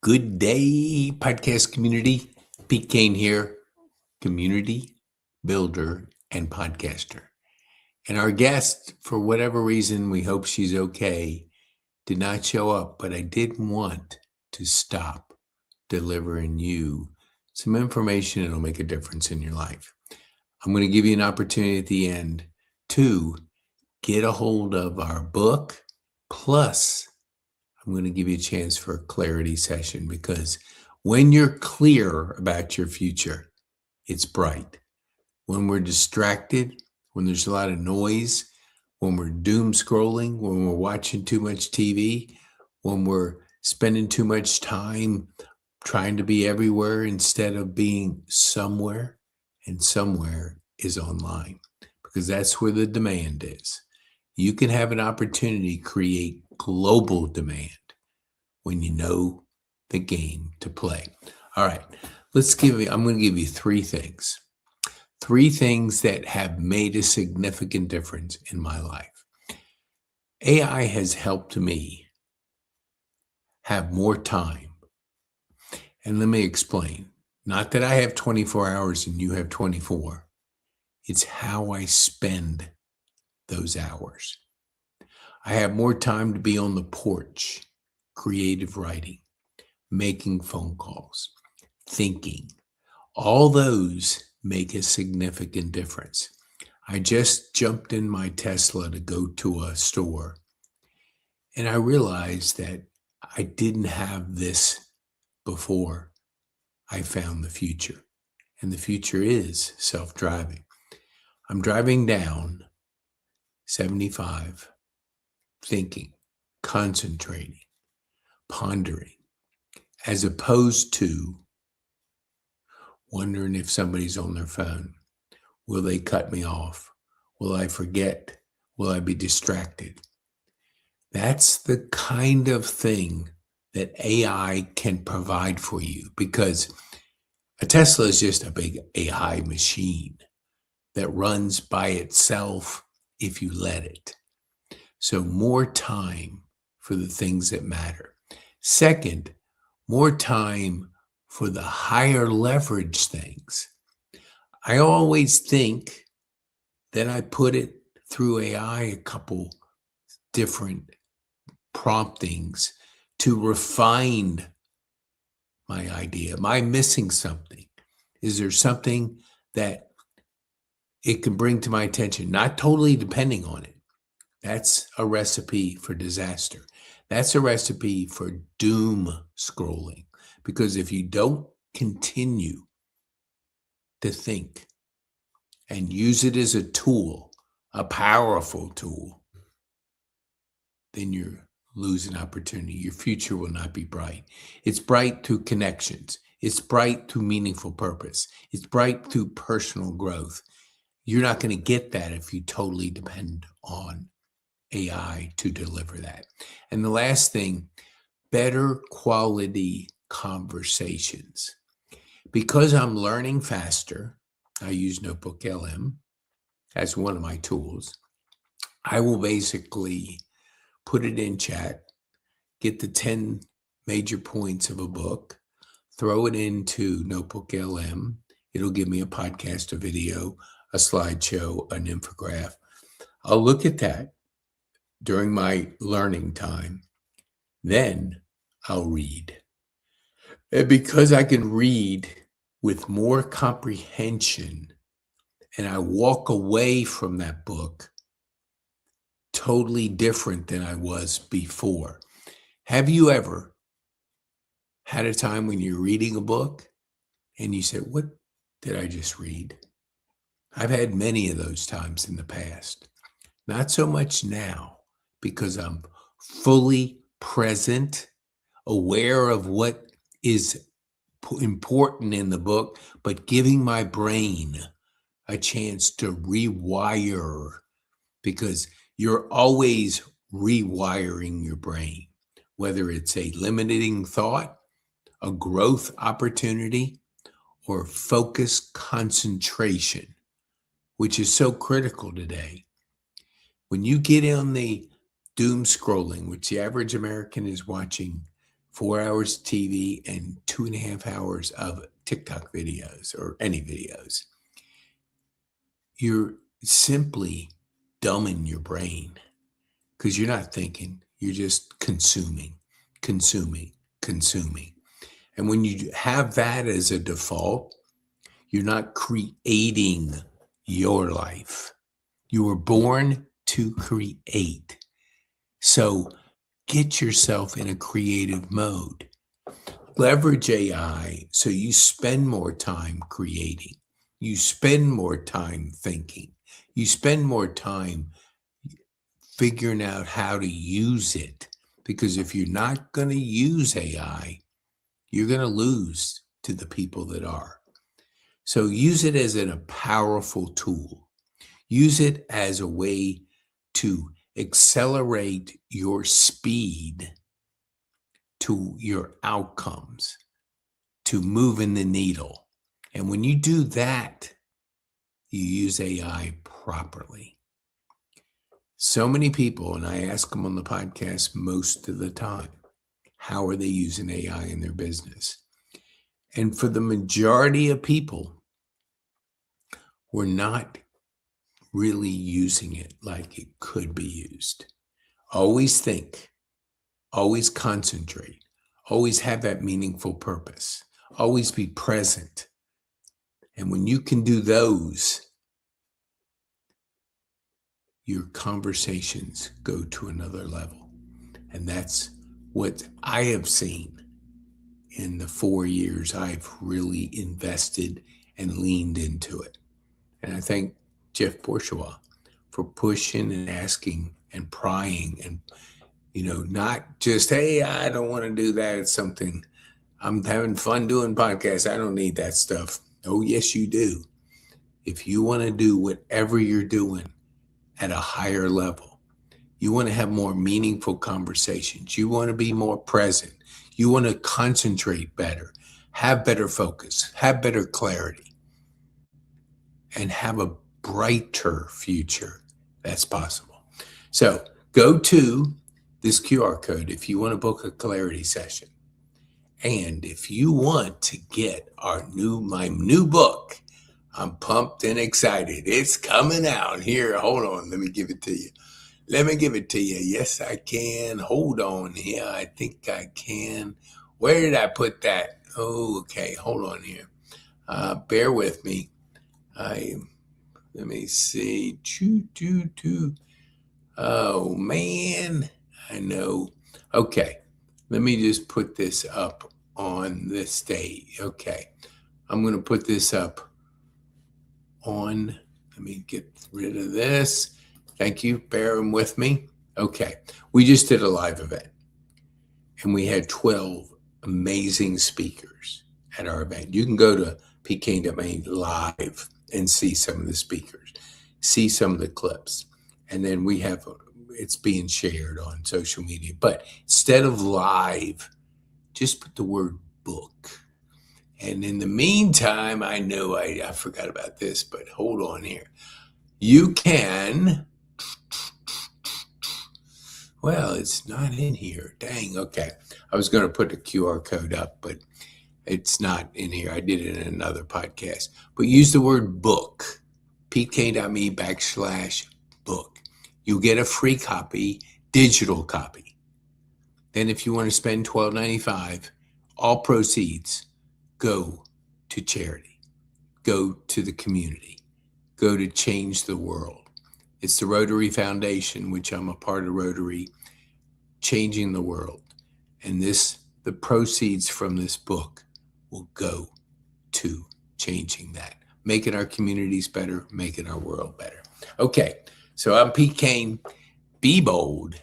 Good day, podcast community. Pete Kane here, community builder and podcaster. And our guest, for whatever reason, we hope she's okay, did not show up, but I did want to stop delivering you some information that'll make a difference in your life. I'm going to give you an opportunity at the end to get a hold of our book, plus I'm going to give you a chance for a clarity session, because when you're clear about your future, it's bright. When we're distracted, when there's a lot of noise, when we're doom scrolling, when we're watching too much TV, when we're spending too much time trying to be everywhere instead of being somewhere, and somewhere is online, because that's where the demand is. You can have an opportunity to create global demand when you know the game to play. All right, I'm going to give you three things that have made a significant difference in my life. AI has helped me have more time. And let me explain. Not that I have 24 hours and you have 24. It's how I spend those hours. I have more time to be on the porch, creative writing, making phone calls, thinking. All those make a significant difference. I just jumped in my Tesla to go to a store, and I realized that I didn't have this before I found the future. And the future is self-driving. I'm driving down 75, thinking, concentrating, pondering, as opposed to wondering if somebody's on their phone. Will they cut me off? Will I forget? Will I be distracted? That's the kind of thing that AI can provide for you, because a Tesla is just a big AI machine that runs by itself if you let it. So more time for the things that matter. Second, more time for the higher leverage things. I always think that I put it through AI a couple different promptings to refine my idea. Am I missing something? Is there something that it can bring to my attention? Not totally depending on it. That's a recipe for disaster. That's a recipe for doom scrolling. Because if you don't continue to think and use it as a tool, a powerful tool, then you're losing opportunity. Your future will not be bright. It's bright through connections. It's bright through meaningful purpose. It's bright through personal growth. You're not going to get that if you totally depend on AI to deliver that. And the last thing, better quality conversations. Because I'm learning faster, I use Notebook LM as one of my tools. I will basically put it in chat, get the 10 major points of a book, throw it into Notebook LM. It'll give me a podcast, a video, a slideshow, an infographic. I'll look at that during my learning time. Then I'll read. And because I can read with more comprehension, and I walk away from that book totally different than I was before. Have you ever had a time when you're reading a book and you said, what did I just read? I've had many of those times in the past. Not so much now, because I'm fully present, aware of what is important in the book, but giving my brain a chance to rewire, because you're always rewiring your brain, whether it's a limiting thought, a growth opportunity, or focus concentration, which is so critical today. When you get on the doom scrolling, which the average American is watching 4 hours of TV, and 2.5 hours of TikTok videos or any videos. You're simply dumbing your brain because you're not thinking, you're just consuming. And when you have that as a default, you're not creating your life. You were born to create. So get yourself in a creative mode. Leverage AI so you spend more time creating. You spend more time thinking. You spend more time figuring out how to use it. Because if you're not going to use AI, you're going to lose to the people that are. So use it as a powerful tool. Use it as a way to accelerate your speed to your outcomes, to moving the needle. And when you do that, you use AI properly. So many people, and I ask them on the podcast most of the time, how are they using AI in their business? And for the majority of people, we're not really using it like it could be used. Always think, always concentrate, always have that meaningful purpose, always be present. And when you can do those, your conversations go to another level. And that's what I have seen in the 4 years I've really invested and leaned into it. And I thank Jeff Bourgeois for pushing and asking and prying and, not just, hey, I don't want to do that. It's something I'm having fun doing podcasts. I don't need that stuff. Oh, yes, you do. If you want to do whatever you're doing at a higher level, you want to have more meaningful conversations. You want to be more present. You want to concentrate better, have better focus, have better clarity, and have a brighter future. That's possible. So go to this QR code if you want to book a clarity session. And if you want to get my new book, I'm pumped and excited. It's coming out here. Hold on. Let me give it to you. Yes, I can. Hold on here. I think I can. Where did I put that? Oh, okay. Hold on here. Bear with me. Let me see. Oh, man. I know. Okay. Let me just put this up on the stage. Okay. I'm going to put this up on. Let me get rid of this. Thank you. Bearing with me. Okay. We just did a live event and we had 12 amazing speakers at our event. You can go to pk.me live and see some of the speakers, see some of the clips. And then it's being shared on social media. But instead of live, just put the word book. And in the meantime, I know I forgot about this, but hold on here. You can, well, it's not in here. Dang, okay. I was going to put the QR code up, but it's not in here. I did it in another podcast. But use the word book, pk.me/book. You'll get a free copy, digital copy. Then if you want to spend $12.95, all proceeds go to charity, go to the community, go to change the world. It's the Rotary Foundation, which I'm a part of Rotary, changing the world. And the proceeds from this book will go to changing that, making our communities better, making our world better. Okay, so I'm Pete Kane. Be bold,